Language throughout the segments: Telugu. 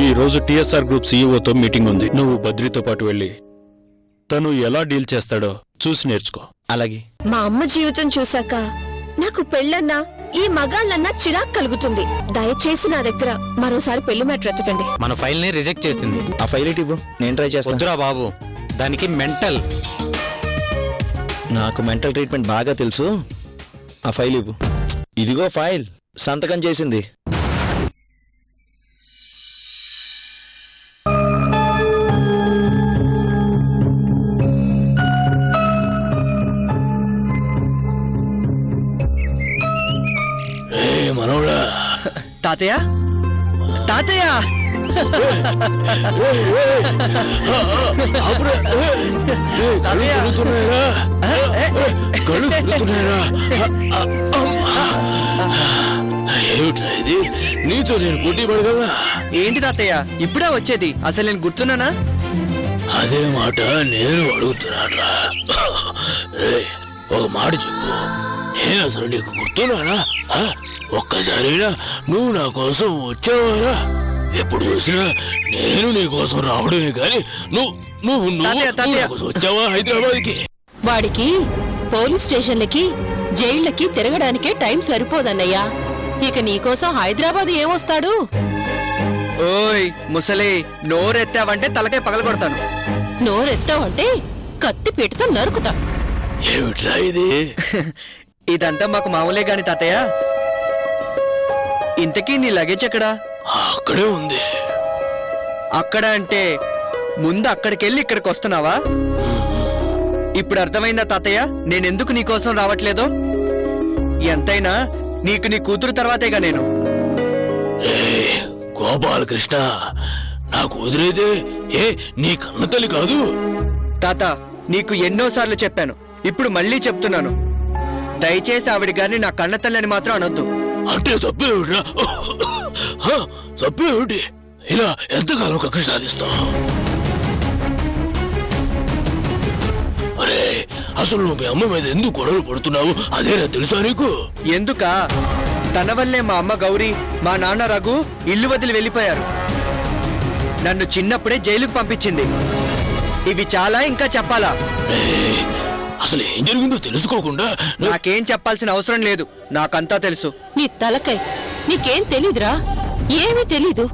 ఈ రోజు టిఎస్ఆర్ గ్రూప్ సీఈఓతో మీటింగ్ ఉంది. నువ్వు బద్రితో పాటు వెళ్ళి తను ఎలా డీల్ చేస్తాడో చూసి నేర్చుకో. అలాగే. మా అమ్మ జీవితం చూశాక నాకు పెళ్ళన్నా ఈ మగాళ్ళన్నా చిరాక్ కలుగుతుంది. దయచేసి నా దగ్గర మరోసారి పెళ్లి మ్యాటర్ ఎత్తకండి. మన ఫైల్ ని రిజెక్ట్ చేసింది. ఆ ఫైల్ ఇవ్వు, నేను ట్రై చేస్తాను. వద్దురా బాబు, దానికి మెంటల్. నాకు మెంటల్ ట్రీట్మెంట్ బాగా తెలుసు. ఆ ఫైల్ ఇవ్వు. ఇదిగో ఫైల్, సంతకం చేసింది. మనోడా తాతయ్య, తాతయ్య, ఏమిట్రా ఇది? నీతో నేను పోటీ పడగలనా? ఏంటి తాతయ్య ఇప్పుడే వచ్చేది? అసలు నేను గుర్తున్నానా? అదే మాట నేను అడుగుతున్నారా. ఒక మాట చెప్పు, నేను అసలు నీకు గుర్తున్నానా? ఒక్కసారైనా నువ్వు నా కోసం వచ్చావారా? ఎప్పుడు చూసినా నేను నీ కోసం రావడమే కానీ నువ్వు వచ్చావా హైదరాబాద్కి? వాడికి పోలీస్ స్టేషన్లకి జైళ్లకి తిరగడానికే టైం సరిపోదన్నయ్యా. ఇక నీకోసం హైదరాబాద్ ఏమొస్తాడు? ఓయ్ ముసలి, నోరెత్తావంటే తలకాయ పగలగొడతాను. నోరెత్తావంటే కత్తి పీటతో నరుకుతా. ఏమిట్రా ఇది? ఇదంతా మాకు మామూలే గాని తాతయ్య. ఇంతకీ నీ లగేజ్ ఎక్కడా? అక్కడే ఉంది. అక్కడ అంటే ముందు అక్కడికెళ్ళి ఇక్కడికి వస్తున్నావా? ఇప్పుడు అర్థమైందా తాతయ్య నేనెందుకు నీకోసం రావట్లేదో? ఎంతైనా నీకు నీ కూతురు తర్వాతేగా నేను. గోపాలకృష్ణ, నా కూతురైతే నీ కన్న తల్లి కాదు. తాత, నీకు ఎన్నోసార్లు చెప్పాను, ఇప్పుడు మళ్ళీ చెప్తున్నాను. దయచేసి ఆవిడ గారిని నా కన్న తల్లి అని మాత్రం అనొద్దు. అంటే తప్పేమిట్రా? తప్పేమిటి? ఇలా ఎంతకాలం కక్ష సాధిస్తావు? అరే, అసలు నువ్వు మీ అమ్మ మీద ఎందుకు గొడవలు పడుతున్నావు అదేనా తెలుసా నీకు? ఎందుకా? తన వల్లే మా అమ్మ గౌరీ, మా నాన్న రఘు ఇల్లు వదిలి వెళ్ళిపోయారు. నన్ను చిన్నప్పుడే జైలుకు పంపించింది. ఇవి చాలా ఇంకా చెప్పాలా? అసలు ఏం జరిగిందో తెలుసుకోకుండా నాకేం చెప్పాల్సిన అవసరం లేదు, నాకంతా తెలుసు. నీ తలకై నీకేం తెలీదురా? ఏమీ తెలీదు.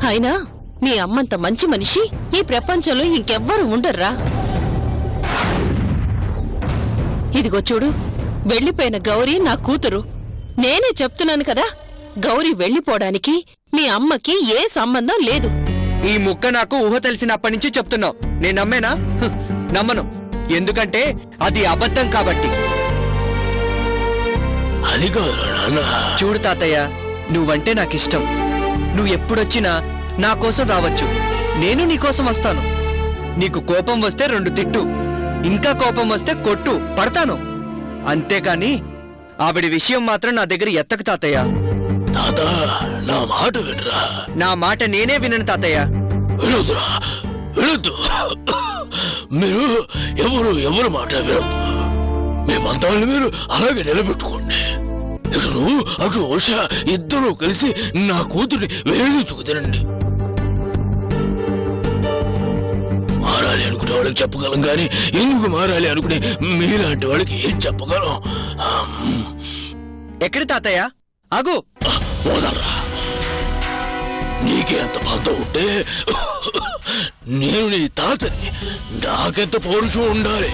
అయినా మీ అమ్మంత మంచి మనిషి ఈ ప్రపంచంలో ఇంకెవ్వరు ఉండర్రా. ఇదిగో చూడు, వెళ్ళిపోయిన గౌరీ నా కూతురు. నేనే చెప్తున్నాను కదా, గౌరీ వెళ్ళిపోవడానికి మీ అమ్మకి ఏ సంబంధం లేదు. ఈ ముక్క నాకు ఊహ తెలిసినప్పటి నుంచి చెప్తున్నావు. నేను నమ్మేనా? నమ్మను. ఎందుకంటే అది అబద్ధం కాబట్టి. అది కాదురా నాన్న. చూడు తాతయ్య, నువ్వంటే నాకిష్టం. నువ్వు ఎప్పుడొచ్చినా నా కోసం రావచ్చు, నేను నీకోసం వస్తాను. నీకు కోపం వస్తే 2 తిట్టు, ఇంకా కోపం వస్తే కొట్టు, పడతాను. అంతేకాని ఆవిడ విషయం మాత్రం నా దగ్గర ఎత్తకు తాతయ్య. తాత, నా మాట వినరా. నా మాట నేనే వినను తాతయ్య. వినొద్దురా, వినొద్దు. మీరు ఎవరు మాట వినొద్దు. మీ మంత్రాన్ని మీరు అలాగే నిలబెట్టుకోండి. ఇటు నువ్వు అటు ఉష ఇద్దరూ కలిసి నా కూతుర్ని వేధించుకు తినండి. మారాలి అనుకునే వాళ్ళకి చెప్పగలం కానీ ఎందుకు మారాలి అనుకునే మీలాంటి వాళ్ళకి ఏం చెప్పగలం? ఎక్కడి తాతయ్య? ఆగు. వదలరా. నీకే అంత పంతం ఉంటే నేను నీ తాతని, నాకెంత పౌరుషం ఉండాలి.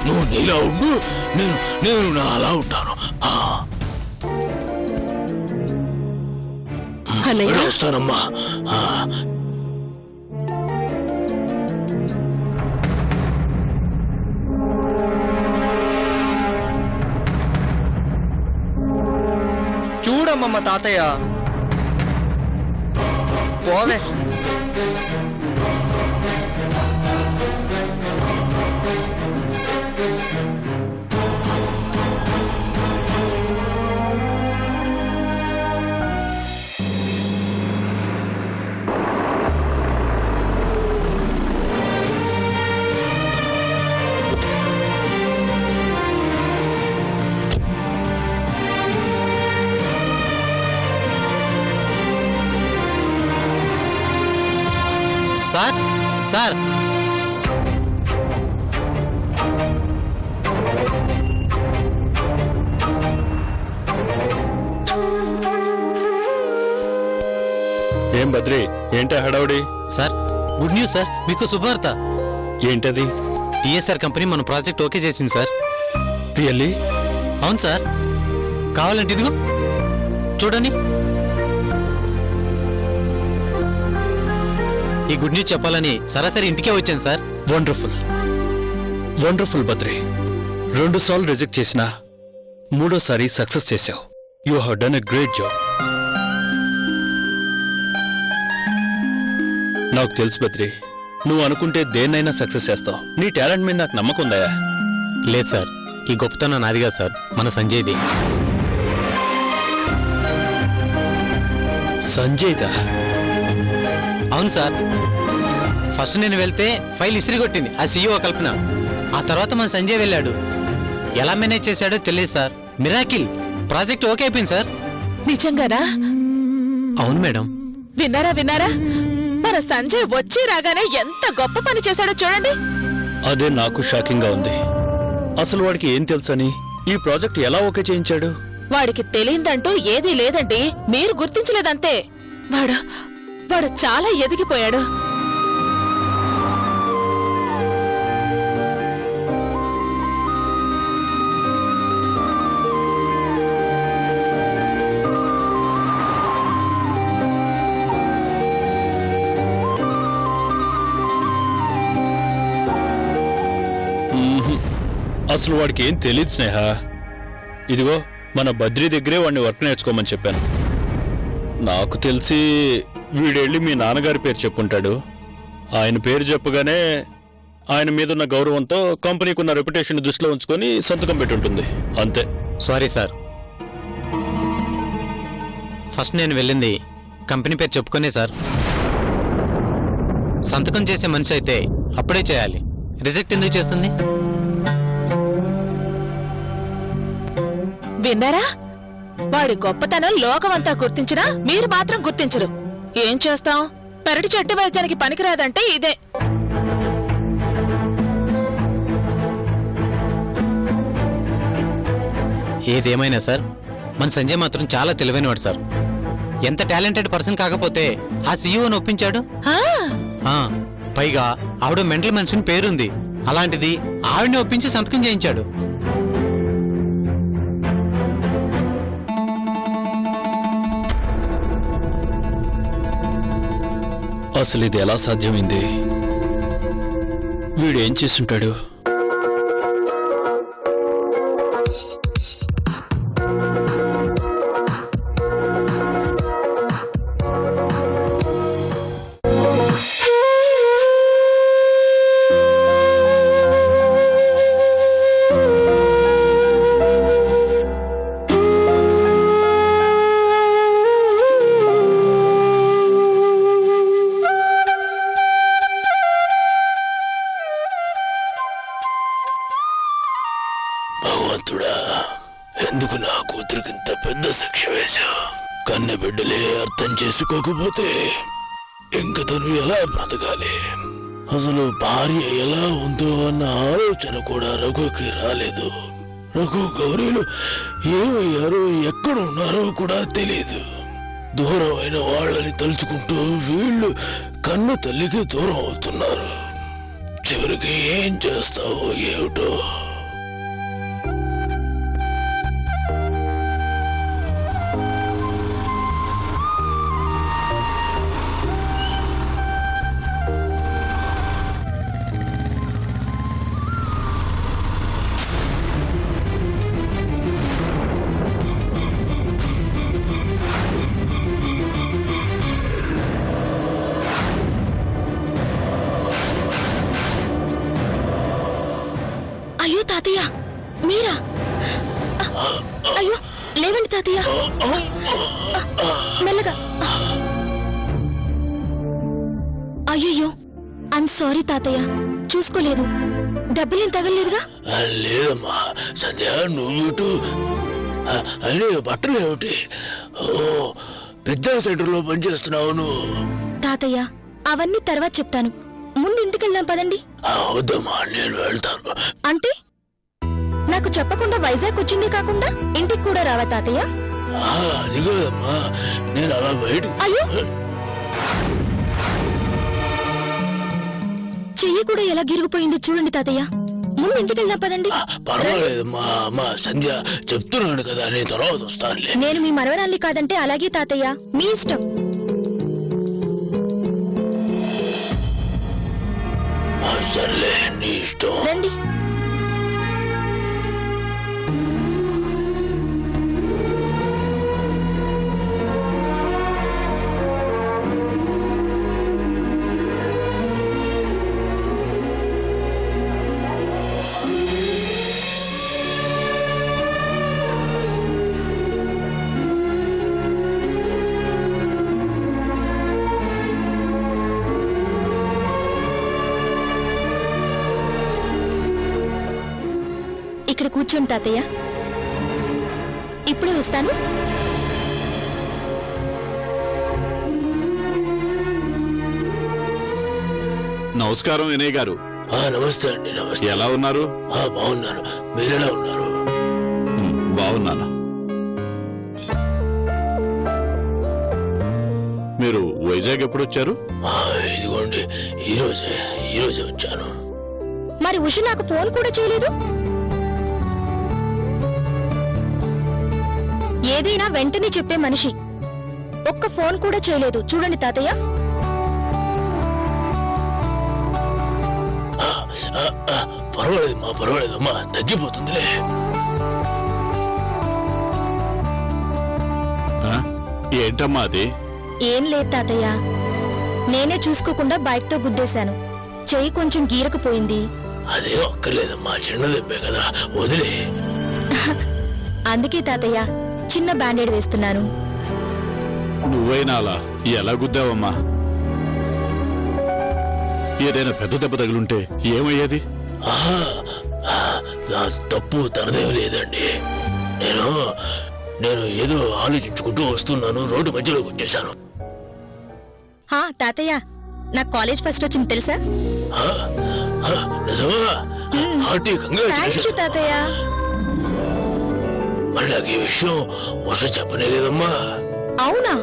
నువ్వు నీలా ఉండు, నేను నా అలా ఉంటాను. వస్తానమ్మా. చూడమ్మమ్మ తాతయ్య, పోవే. సార్ సార్ ఏం బద్రి, ఏంటా హడావుడి? సార్ గుడ్ న్యూస్ సార్, మీకు శుభవార్త. ఏంటది? టీఎస్ఆర్ కంపెనీ మన ప్రాజెక్ట్ ఓకే చేసింది సార్. రియల్లీ? అవును సార్, కావాలంటే ఇదిగో చూడండి. ఈ గుడ్ న్యూస్ చెప్పాలని సరాసరి ఇంటికే వచ్చాను సార్. Wonderful wonderful Badri. 2 సార్లు రిజెక్ట్ చేసినా 3సారి సక్సెస్ చేశావు. You have done a great job. నాకు తెలుసు బద్రి, నువ్వు అనుకుంటే దేన్నైనా సక్సెస్ చేస్తావు. నీ టాలెంట్ మీద నాకు నమ్మకం ఉందా? లేదు సార్, ఈ గొప్పతనం నాదిగా సార్, మన సంజయ్ది. సంజయ్దా? అవును సార్, ఫస్ట్ నేను వెళ్తే ఫైల్ ఇసిరి కొట్టింది ఆ సీఈఓ కల్పన. ఆ తర్వాత మన సంజయ్ వెళ్ళాడు. ఎలా మేనేజ్ చేశాడో తెలియదు సార్. మిరాకిల్, ప్రాజెక్ట్ ఓకే అయిపోయింది సార్. నిజంగానా? అవును మేడం. విన్నారా? మన సంజయ్ వచ్చి రాగానే ఎంత గొప్ప పని చేశాడో చూడండి. అదే నాకు షాకింగ్ గా ఉంది. అసలు వాడికి ఏం తెలుసని ఈ ప్రాజెక్ట్ ఎలా ఓకే చేయించాడు? వాడికి తెలియందంటూ ఏదీ లేదండి, మీరు గుర్తించలేదంతే. వాడు చాలా ఎదిగిపోయాడు. అసలు వాడికి ఏం తెలియదు స్నేహ. ఇదిగో మన బద్రి దగ్గరే వాడిని వర్క్ నేర్చుకోమని చెప్పాను. నాకు తెలిసి వీడెళ్ళి మీ నాన్నగారి పేరు చెప్పుంటాడు. ఆయన పేరు చెప్పగానే ఆయన మీదున్న గౌరవంతో కంపెనీకి ఉన్న రెప్యుటేషన్ దృష్టిలో ఉంచుకొని సంతకం పెట్టుంటుంది, అంతే. సారీ సార్, ఫస్ట్ నేను వెళ్ళింది కంపెనీ పేరు చెప్పుకునే సార్. సంతకం చేసే మనిషి అయితే అప్పుడే చేయాలి, రిజెక్ట్ ఎందుకు చేస్తుంది? విన్నారా? వాడి గొప్పతనం లోకమంతా గుర్తించినా మీరు మాత్రం గుర్తించరు. ఏం చేస్తాం? పెరటి చెట్టు వైద్యానికి పనికిరాదంటే ఇదే. ఏదేమైనా సార్, మన సంజయ్ మాత్రం చాలా తెలివైనవాడు సార్. ఎంత టాలెంటెడ్ పర్సన్ కాకపోతే ఆ సీఈఓని ఒప్పించాడు. ఆ, పైగా ఆవిడ మెంటల్ మనిషిని పేరుంది. అలాంటిది ఆవిడని ఒప్పించి సంతకం చేయించాడు. అసలు ఇది ఎలా సాధ్యమైంది? వీడేం చేసుంటాడు? భగవంతుడా, ఎందుకు నా కూతురికింత పెద్ద శిక్ష వేశావు? కన్న బిడ్డలే అర్థం చేసుకోకపోతే ఇంక తను ఎలా బ్రతకాలి? అసలు భార్య ఎలా ఉందో అన్న ఆలోచన కూడా రఘుకి రాలేదు. రఘు గౌరీలు ఏమయ్యారో ఎక్కడున్నారో కూడా తెలీదు. దూరం అయిన వాళ్ళని తలుచుకుంటూ వీళ్ళు కన్న తల్లికి దూరం అవుతున్నారు. చివరికి ఏం చేస్తావో ఏమిటో. అయ్యో తాతయ్య, మీరా? అయ్యో లేవండి తాతయ్య, మెల్లగా. అయ్యయ్యో, ఐఎమ్ సారీ తాతయ్య, చూసుకోలేదు. దెబ్బలేం తగలేదుగా? లేదమ్మా సంధ్య, నువ్వు అనే బట్టలు ఏమిటి? ఓ, పెద్ద సెంటర్లో పనిచేస్తున్నావు నువ్వు? తాతయ్య, అవన్నీ తర్వాత చెప్తాను. ముందు ఇంటికెళ్దాం పదండి. వద్దమ్మా, నేను వెళ్తాను. అంటే నాకు చెప్పకుండా వైజాగ్ వచ్చిందే కాకుండా ఇంటికి కూడా రావా తాతయ్య? అది కాదమ్మా, నేను అలా బయట. అయ్యో, చెయ్యి కూడా ఎలా గిరిగిపోయిందో చూడండి తాతయ్య. ముందు ఇంటికెళ్దాం పదండి. పర్వాలేదమ్మా, అమ్మా సంధ్య చెప్తున్నాను కదా, నేను తర్వాత వస్తానులే. నేను మీ మనవరాల్ని కాదంటే అలాగే తాతయ్య, మీ ఇష్టం. సర్లే, నీ ఇష్టం. రండి. ఇక్కడ కూర్చోండి తాతయ్య. ఇప్పుడే వస్తాను. నమస్కారం వినయ్ గారు. నమస్తే అండి. నమస్తే. ఎలా ఉన్నారు? బాగున్నాను. మీరెలా ఉన్నారు? బాగున్నాను. మీరు వైజాగ్ ఎప్పుడు వచ్చారు? ఇదిగోండి, ఈరోజే వచ్చాను. మరి ఉష నాకు ఫోన్ కూడా చేయలేదు. ఏదైనా వెంటనే చెప్పే మనిషి. ఒక్క ఫోన్ కూడా చేయలేదు. చూడండి తాతయ్య. పర్వాలేదమ్మా, తగ్గిపోతుందిలే. ఏంటమ్మా అది? ఏం లేదు తాతయ్య, నేనే చూసుకోకుండా బైక్ తో గుద్దేశాను. చెయ్యి కొంచెం గీరకపోయింది. అదే ఒక్కర్లేదమ్మా, చిన్న దెబ్బే కదా, వదిలే. అందుకే తాతయ్య చిన్న బ్యాండేడ్ వేస్తున్నాను. నువ్వైనా అలా ఎలా గుద్దావమ్మా? ఏదైనా పెద్ద దెబ్బ తగులుంటే ఏమయ్యేది? నా తప్పు తనదేం లేదండి. నేను ఏదో ఆలోచించుకుంటూ వస్తున్నాను, రోడ్డు మధ్యలోకి వచ్చేశాను. తాతయ్య, నాకు కాలేజ్ ఫస్ట్ వచ్చింది తెలుసా? నిజమా? కంగ్రాచులేషన్స్ తాతయ్య. మరి నాకు ఈ విషయం ఉష చెప్పనేలేదమ్మా. అవునా?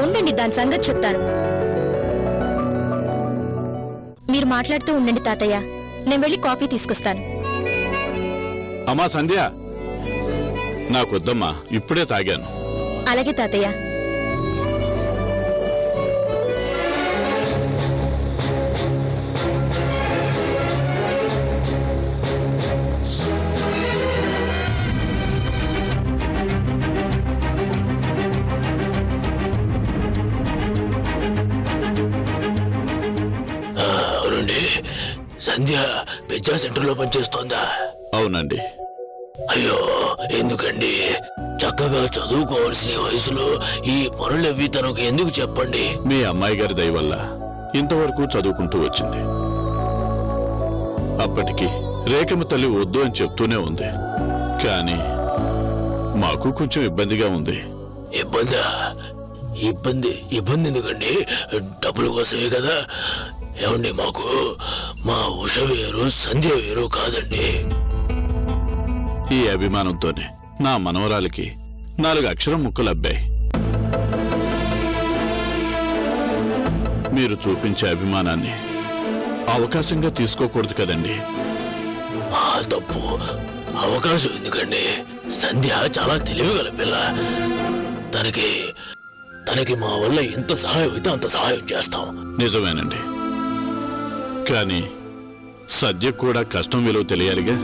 ఉండండి, దాని సంగతి చెప్తాను. మీరు మాట్లాడుతూ ఉండండి తాతయ్య, నేను వెళ్ళి కాఫీ తీసుకొస్తాను. అమ్మా సంధ్య, నాకొద్దమ్మా, ఇప్పుడే తాగాను. అలాగే తాతయ్య. అవునండి, సంధ్య పిజ్జా సెంటర్ లో పనిచేస్తోందా? అవునండి. అయ్యో, ఎందుకండి? చక్కగా చదువుకోవాల్సిన వయసులో ఈ పనులవి తనకు ఎందుకు చెప్పండి? మీ అమ్మాయి గారి దయ వల్ల ఇంతవరకు చదువుకుంటూ వచ్చింది. అప్పటికి రేఖమ్మ తల్లి వద్దు అని చెప్తూనే ఉంది. కానీ మాకు కొంచెం ఇబ్బందిగా ఉంది. ఇబ్బందా? ఇబ్బంది ఎందుకండి? డబ్బుల కోసమే కదా. ఏమండి, మా ఉష వేరు, సంధ్య వేరు కాదండి. ఈ అభిమానంతోనే నా మనవరాలికి 4 అక్షరం ముక్కలు అబ్బాయి. మీరు చూపించే అభిమానాన్ని అవకాశంగా తీసుకోకూడదు కదండి. తప్పు. అవకాశం ఎందుకండి? సంధ్య చాలా తెలివిగల పిల్ల. తనకి మా వల్ల ఎంత సహాయం అయితే అంత సహాయం చేస్తాం. నిజమేనండి. కానీ సద్య కూడా కష్టం విలువ తెలియాలిగా.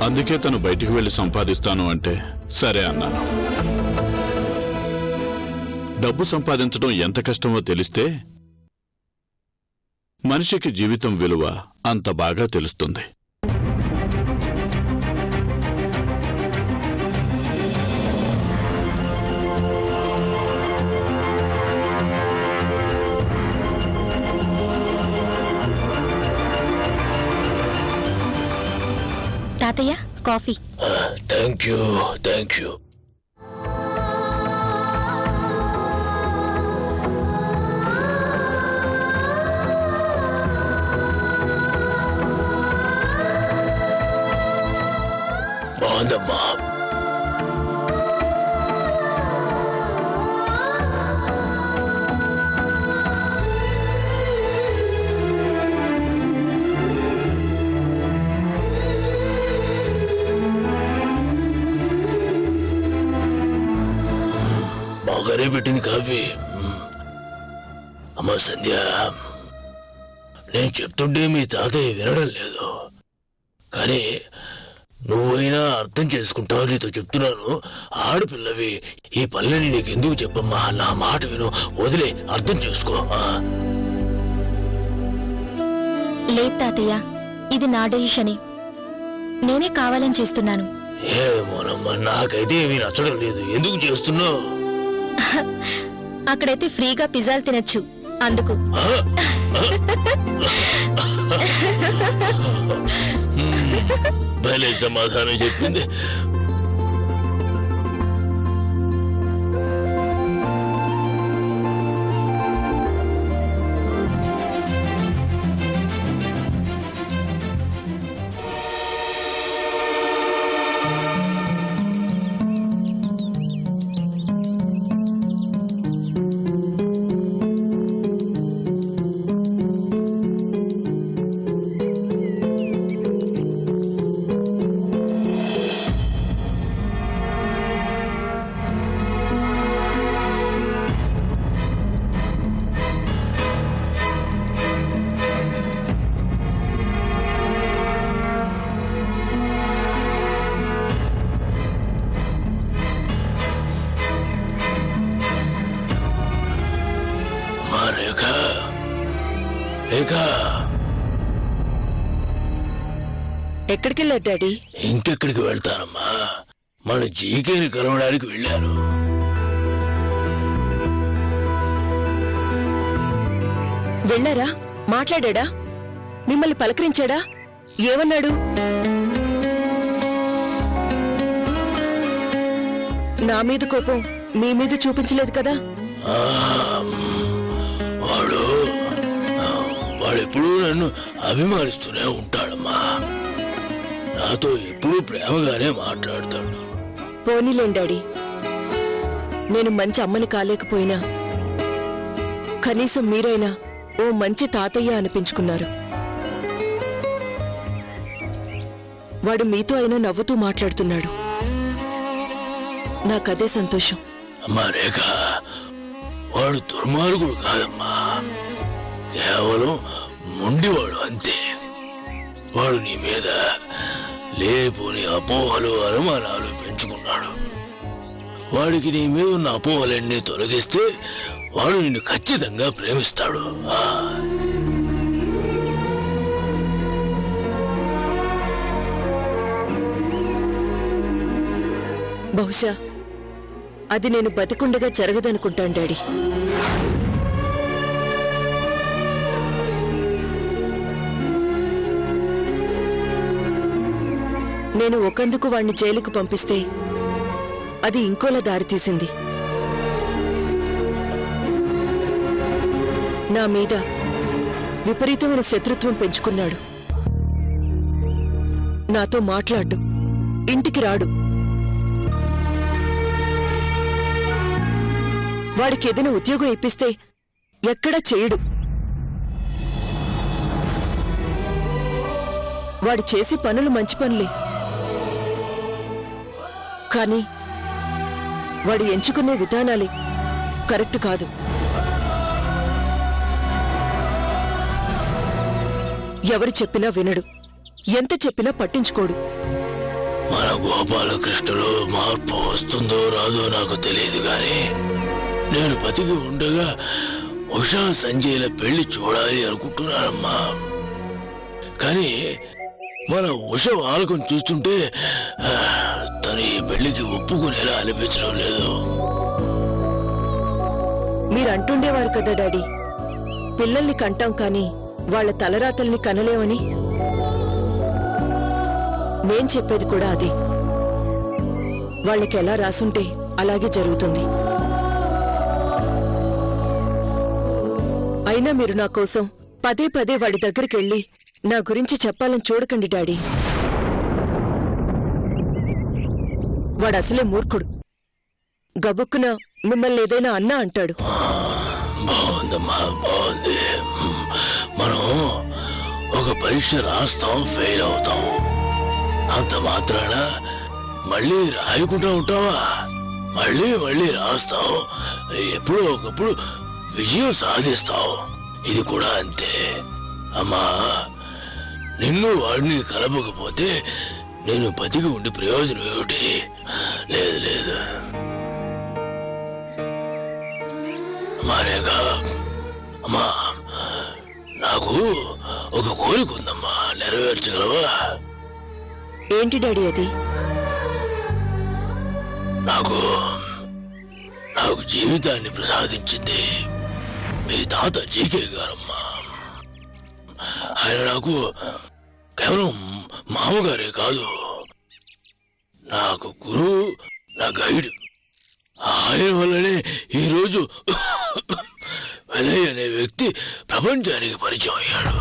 అందుకే తను బయటికి వెళ్లి సంపాదిస్తాను అంటే సరే అన్నాను. డబ్బు సంపాదించడం ఎంత కష్టమో తెలిస్తే మనిషికి జీవితం విలువ అంత బాగా తెలుస్తుంది. తాతయ్య, కాఫీ. Thank you. బాగుందమ్మా. బాగానే పెట్టింది కాఫీ. అమ్మా సంధ్య, నేను చెప్తుంటే మీ తాతయ్య వినడం లేదు, కానీ నువ్వైనా అర్థం చేసుకుంటావు. నీతో చెప్తున్నాను, ఆడపిల్లవి ఈ పల్లెని నీకెందుకు చెప్పమ్మా. నా మాట విను, వదిలే, అర్థం చేసుకో. లేదు తాతయ్య, ఇది నా డెసిషనే. నేనే కావాలని చేస్తున్నాను. ఏమోనమ్మా, నాకైతే ఏమీ నచ్చడం లేదు. ఎందుకు చేస్తున్నావు? అక్కడైతే ఫ్రీగా పిజ్జాలు తినొచ్చు, అందుకు. భలే సమాధానం చెప్పింది. ఎక్కడికెళ్ళారు డాడీ? ఇంకెక్కడికి వెళ్తానమ్మా, మన జీకేని కలవడానికి వెళ్ళాను. వెళ్ళారా? మాట్లాడా? మిమ్మల్ని పలకరించాడా? ఏమన్నాడు? నా మీద కోపం మీ మీద చూపించలేదు కదా? వాడు ఎప్పుడూ నన్ను అభిమానిస్తూనే ఉంటాడమ్మా. నాతో ఎప్పుడూ ప్రేమగానే మాట్లాడతాడు. పోనీలేం డాడీ, నేను మంచి అమ్మని కాలేకపోయినా కనీసం మీరైనా ఓ మంచి తాతయ్య అనిపించుకున్నారు. వాడు మీతో అయినా నవ్వుతూ మాట్లాడుతున్నాడు. నాకదే సంతోషం. అమ్మా రేఖ, వాడు దుర్మార్గుడు కాదమ్మా, కేవలం మొండివాడు అంతే. వాడు నీ మీద లేనిపోని అపోహలు అనుమానాలు పెంచుకున్నాడు. వాడికి నీ మీద ఉన్న అపోహలన్నీ తొలగిస్తే వాడు నిన్ను ఖచ్చితంగా ప్రేమిస్తాడు. బహుశా అది నేను బతికుండగా జరగదనుకుంటాను డాడీ. నేను ఒకందుకు వాణ్ణి జైలుకు పంపిస్తే అది ఇంకోలా దారితీసింది. నా మీద విపరీతమైన శత్రుత్వం పెంచుకున్నాడు. నాతో మాట్లాడు, ఇంటికి రాడు. వాడికి ఏదైనా ఉద్యోగం ఇప్పిస్తే ఎక్కడా చేయడు. వాడు చేసి పనులు మంచి పనులే, కానీ వాడు ఎంచుకునే విధానాలే కరెక్ట్ కాదు. ఎవరు చెప్పినా వినడు, ఎంత చెప్పినా పట్టించుకోడు. మన గోపాలకృష్ణలో మార్పు వస్తుందో రాదో నాకు తెలియదు, కానీ నేను బతికి ఉండగా ఉషా సంజయ్ల పెళ్లి చూడాలి అనుకుంటున్నానమ్మా. కానీ మన ఉష వాలకం చూస్తుంటే తను ఈ పెళ్లికి ఒప్పుకునేలా అనిపించడం లేదు. మీరంటుండేవారు కదా డాడీ, పిల్లల్ని కంటాం కానీ వాళ్ల తలరాతల్ని కనలేమని. నేను చెప్పేది కూడా అదే. వాళ్ళకి ఎలా రాసుంటే అలాగే జరుగుతుంది. అయినా మీరు నా కోసం పదే పదే వాడి దగ్గరికి వెళ్ళి నా గురించి చెప్పాలని చూడకండి డాడీ. వాడు అసలే మూర్ఖుడు. గబుక్కున మిమ్మల్ని ఏదైనా అన్నా అంటాడు. బాగుందమ్మా, బాగుంది. మనం ఒక పరీక్ష రాస్తాం, ఫెయిల్ అవుతాం. అంత మాత్రాన మళ్ళీ రాయకుండా ఉంటావా? మళ్ళీ మళ్ళీ రాస్తావు, ఎప్పుడో ఒకప్పుడు విజయం సాధిస్తావు. ఇది కూడా అంతే అమ్మా. నిన్ను వాడిని కలపకపోతే నేను బతికి ఉండి ప్రయోజనం ఏమిటి? లేదు లేదు. మారేగా అమ్మా, నాకు ఒక కోరిక ఉందమ్మా, నెరవేర్చగలవా? ఏంటి డాడీ అది? నాకు జీవితాన్ని ప్రసాదించింది మీ తాత జీకే గారమ్మా. ఆయన నాకు కేవలం మామగారే కాదు, నాకు గురువు, నా గైడ్. ఆయన వల్లనే ఈరోజు వినయ్ అనే వ్యక్తి ప్రపంచానికి పరిచయం అయ్యాడు.